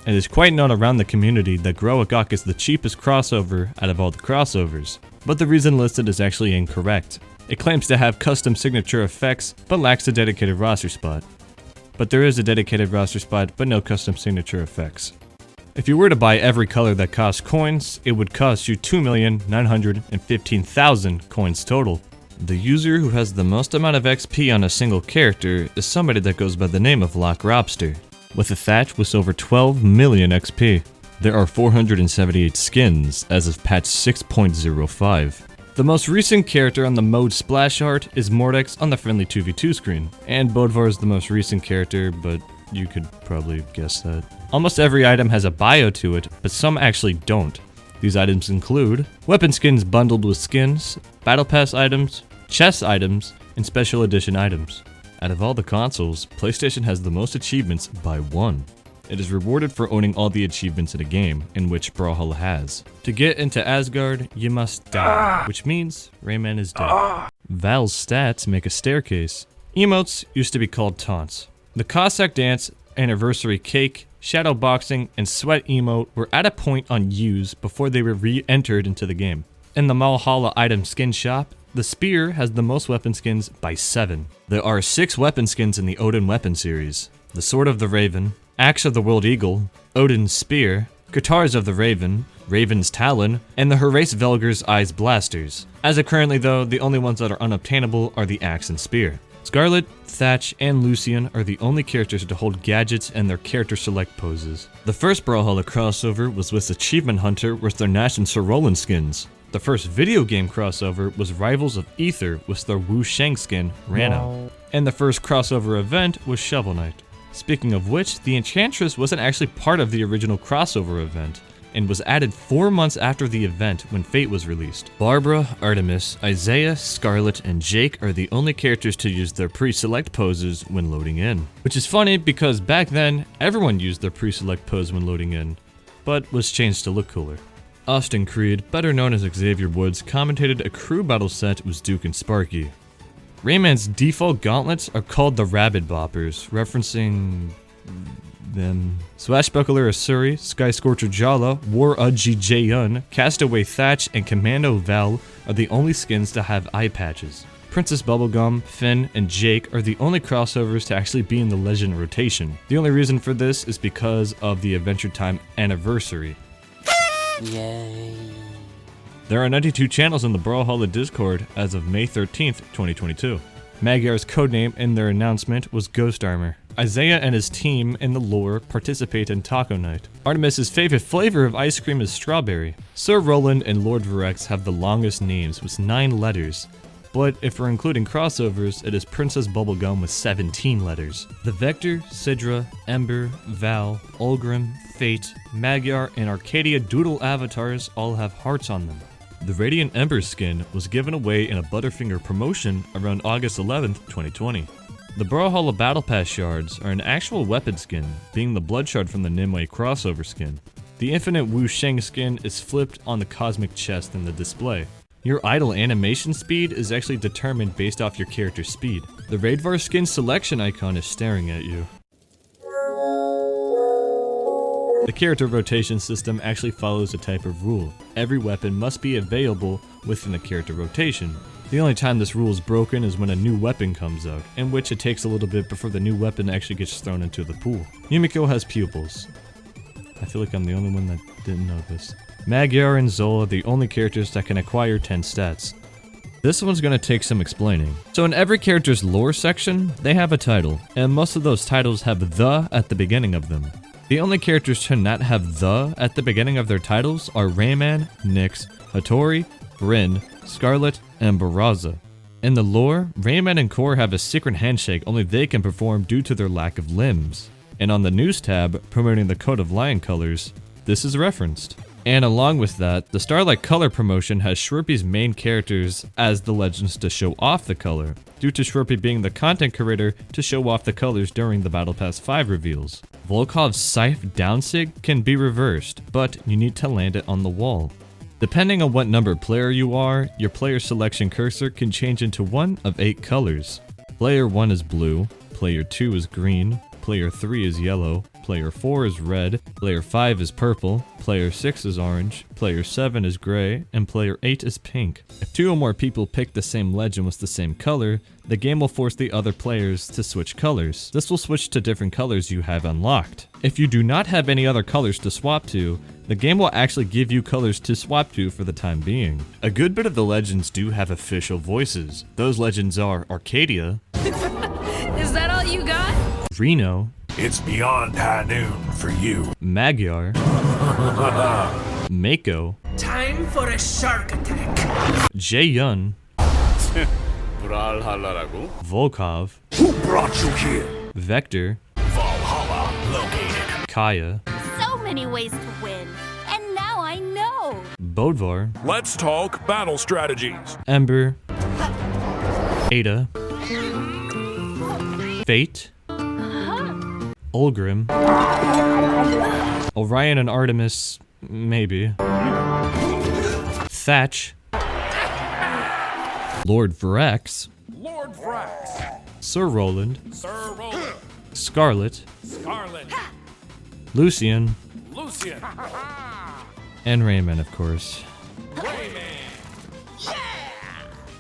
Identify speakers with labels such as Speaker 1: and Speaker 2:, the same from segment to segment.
Speaker 1: and it's quite known around the community that Groagok is the cheapest crossover out of all the crossovers. But the reason listed is actually incorrect. It claims to have custom signature effects, but lacks a dedicated roster spot. But there is a dedicated roster spot, but no custom signature effects. If you were to buy every color that costs coins, it would cost you 2,915,000 coins total. The user who has the most amount of XP on a single character is somebody that goes by the name of Lock Robster, with a thatch with over 12 million XP. There are 478 skins as of patch 6.05. The most recent character on the mode splash art is Mordex on the friendly 2v2 screen, and Bodvar is the most recent character, but you could probably guess that. Almost every item has a bio to it, but some actually don't. These items include weapon skins bundled with skins, battle pass items, chest items, and special edition items. Out of all the consoles, PlayStation has the most achievements by 1. It is rewarded for owning all the achievements in a game, in which Brawlhalla has. To get into Asgard, you must die, which means Rayman is dead. Val's stats make a staircase. Emotes used to be called taunts. The Cossack Dance, Anniversary Cake, Shadow Boxing, and Sweat emote were at a point on use before they were re-entered into the game. In the Brawlhalla item skin shop, the Spear has the most weapon skins by 7. There are 6 weapon skins in the Odin weapon series. The Sword of the Raven, Axe of the World Eagle, Odin's Spear, Guitars of the Raven, Raven's Talon, and the Horace Velger's Eyes Blasters. As of currently though, the only ones that are unobtainable are the Axe and Spear. Scarlet, Thatch, and Lucian are the only characters to hold gadgets and their character select poses. The first Brawlhalla crossover was with Achievement Hunter with their Nash and Sir Roland skins. The first video game crossover was Rivals of Ether with their Wu Sheng skin, Rano. And the first crossover event was Shovel Knight. Speaking of which, the Enchantress wasn't actually part of the original crossover event, and was added 4 months after the event when Fate was released. Barbara, Artemis, Isaiah, Scarlet, and Jake are the only characters to use their pre-select poses when loading in. Which is funny because back then, everyone used their pre-select pose when loading in, but was changed to look cooler. Austin Creed, better known as Xavier Woods, commentated a crew battle set with Duke and Sparky. Rayman's default gauntlets are called the Rabbit Boppers, referencing them. Swashbuckler Asuri, Sky Scorcher Jala, War Udji Jaeyun, Castaway Thatch, and Commando Val are the only skins to have eye patches. Princess Bubblegum, Finn, and Jake are the only crossovers to actually be in the Legend rotation. The only reason for this is because of the Adventure Time anniversary. Yay. There are 92 channels in the Brawlhalla Discord as of May 13th, 2022. Magyar's codename in their announcement was Ghost Armor. Isaiah and his team in the lore participate in Taco Night. Artemis's favorite flavor of ice cream is strawberry. Sir Roland and Lord Varex have the longest names with 9 letters. But if we're including crossovers, it is Princess Bubblegum with 17 letters. The Vector, Sidra, Ember, Val, Ulgrim, Fate, Magyar, and Arcadia Doodle avatars all have hearts on them. The Radiant Ember skin was given away in a Butterfinger promotion around August 11th, 2020. The Brawlhalla Battle Pass shards are an actual weapon skin, being the Blood Shard from the Nimue crossover skin. The Infinite Wu Sheng skin is flipped on the Cosmic chest in the display. Your idle animation speed is actually determined based off your character's speed. The Raidvar skin selection icon is staring at you. The character rotation system actually follows a type of rule. Every weapon must be available within the character rotation. The only time this rule is broken is when a new weapon comes out, in which it takes a little bit before the new weapon actually gets thrown into the pool. Yumiko has pupils. I feel like I'm the only one that didn't know this. Magyar and Zola are the only characters that can acquire 10 stats. This one's gonna take some explaining. So in every character's lore section, they have a title, and most of those titles have the at the beginning of them. The only characters to not have the at the beginning of their titles are Rayman, Nyx, Hattori, Bryn, Scarlet, and Barraza. In the lore, Rayman and Core have a secret handshake only they can perform due to their lack of limbs. And on the news tab, promoting the Coat of Lion colors, this is referenced. And along with that, the Starlight color promotion has Shwerpy's main characters as the legends to show off the color, due to Shwerpy being the content creator to show off the colors during the Battle Pass 5 reveals. Volkov's Scythe downsig can be reversed, but you need to land it on the wall. Depending on what number player you are, your player selection cursor can change into one of 8 colors. Player 1 is blue, player 2 is green, Player 3 is yellow, Player 4 is red, Player 5 is purple, Player 6 is orange, Player 7 is gray, and Player 8 is pink. If 2 or more people pick the same legend with the same color, the game will force the other players to switch colors. This will switch to different colors you have unlocked. If you do not have any other colors to swap to, the game will actually give you colors to swap to for the time being. A good bit of the legends do have official voices. Those legends are Arcadia,
Speaker 2: Is that all you got?
Speaker 1: Reno,
Speaker 3: It's beyond high noon for you.
Speaker 1: Magyar, Mako,
Speaker 4: Time for a shark attack.
Speaker 1: Jaeyun,
Speaker 3: Brawlhalla.
Speaker 1: Volkov,
Speaker 3: Who brought you here?
Speaker 1: Vector,
Speaker 3: Valhalla located.
Speaker 1: Kaya,
Speaker 5: So many ways to win, and now I know.
Speaker 1: Bodvar,
Speaker 3: Let's talk battle strategies.
Speaker 1: Ember, Ada, Fate, Ulgrim, Orion and Artemis, maybe, Thatch, Lord Varax,
Speaker 3: Lord Vrax.
Speaker 1: Sir Roland,
Speaker 3: Sir Roland.
Speaker 1: Scarlet,
Speaker 3: Scarlet.
Speaker 1: Lucian,
Speaker 3: Lucian.
Speaker 1: and Rayman, of course.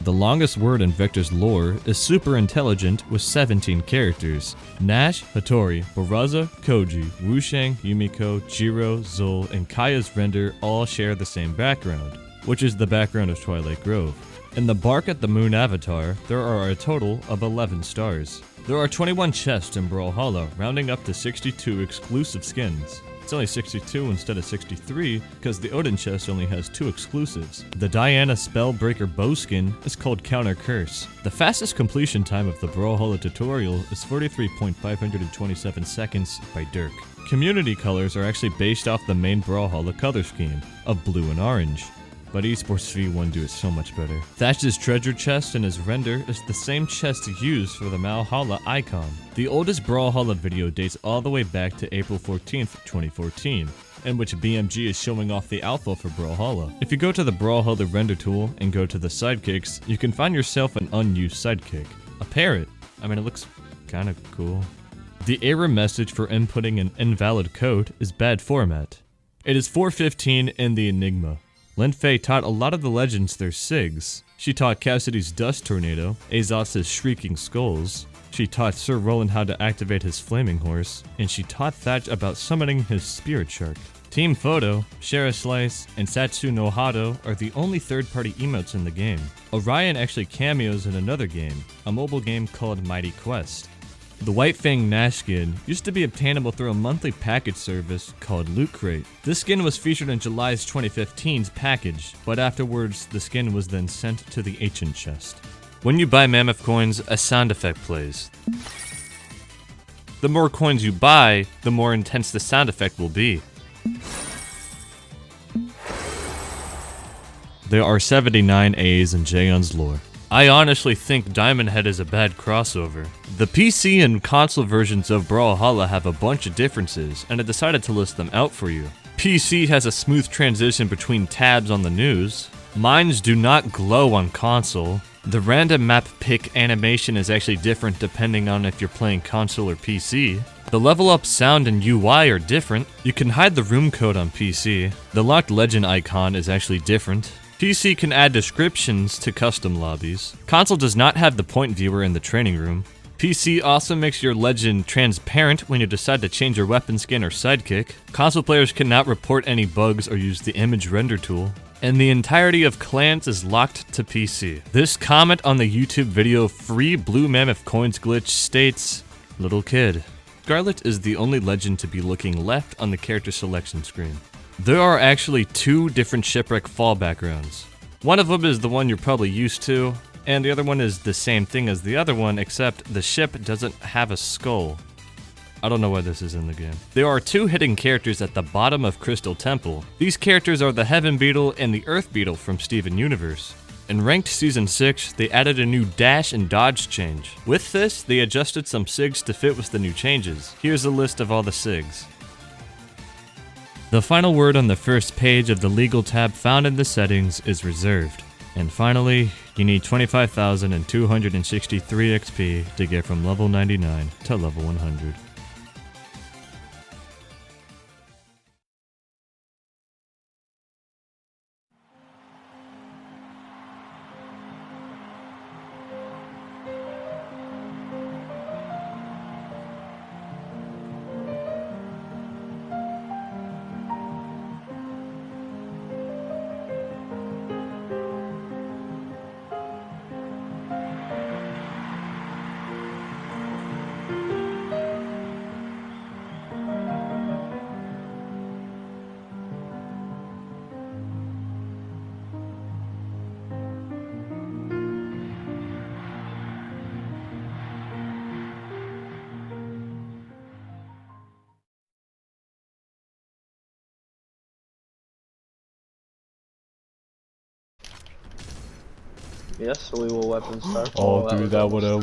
Speaker 1: The longest word in Vector's lore is super intelligent with 17 characters. Nash, Hattori, Baraza, Koji, Wushang, Yumiko, Jiro, Zul, and Kaya's render all share the same background, which is the background of Twilight Grove. In the Bark at the Moon avatar, there are a total of 11 stars. There are 21 chests in Brawlhalla, rounding up to 62 exclusive skins. It's only 62 instead of 63 because the Odin chest only has 2 exclusives. The Diana Spellbreaker bow skin is called Counter Curse. The fastest completion time of the Brawlhalla tutorial is 43.527 seconds by Dirk. Community colors are actually based off the main Brawlhalla color scheme of blue and orange, but Esports V1 do it so much better. Thatch's treasure chest in his render is the same chest used for the Brawlhalla icon. The oldest Brawlhalla video dates all the way back to April 14th, 2014, in which BMG is showing off the alpha for Brawlhalla. If you go to the Brawlhalla render tool and go to the sidekicks, you can find yourself an unused sidekick. A parrot. I mean, it looks kinda cool. The error message for inputting an invalid code is bad format. It is 4:15 in the Enigma. Lin Fei taught a lot of the legends their SIGs. She taught Cassidy's Dust Tornado, Azos' Shrieking Skulls. She taught Sir Roland how to activate his Flaming Horse, and she taught Thatch about summoning his Spirit Shark. Team Photo, Shara Slice, and Satsu no Hado are the only third-party emotes in the game. Orion actually cameos in another game, a mobile game called Mighty Quest. The White Fang Nash skin used to be obtainable through a monthly package service called Loot Crate. This skin was featured in July's 2015's package, but afterwards the skin was then sent to the Ancient chest. When you buy Mammoth coins, a sound effect plays. The more coins you buy, the more intense the sound effect will be. There are 79 A's in Jaeyun's lore. I honestly think Diamond Head is a bad crossover. The PC and console versions of Brawlhalla have a bunch of differences, and I decided to list them out for you. PC has a smooth transition between tabs on the news. Mines do not glow on console. The random map pick animation is actually different depending on if you're playing console or PC. The level up sound and UI are different. You can hide the room code on PC. The locked legend icon is actually different. PC can add descriptions to custom lobbies. Console does not have the point viewer in the training room. PC also makes your legend transparent when you decide to change your weapon skin or sidekick. Console players cannot report any bugs or use the image render tool. And the entirety of clans is locked to PC. This comment on the YouTube video Free Blue Mammoth Coins glitch states, "Little kid." Scarlet is the only legend to be looking left on the character selection screen. There are actually 2 different shipwreck fall backgrounds. One of them is the one you're probably used to, and the other one is the same thing as the other one, except the ship doesn't have a skull. I don't know why this is in the game. There are 2 hidden characters at the bottom of Crystal Temple. These characters are the Heaven Beetle and the Earth Beetle from Steven Universe. In Ranked Season 6, they added a new dash and dodge change. With this, they adjusted some SIGs to fit with the new changes. Here's a list of all the SIGs. The final word on the first page of the legal tab found in the settings is reserved. And finally, you need 25,263 XP to get from level 99 to level 100.
Speaker 6: Yes, we will weapon start.
Speaker 7: Oh, dude, that would have.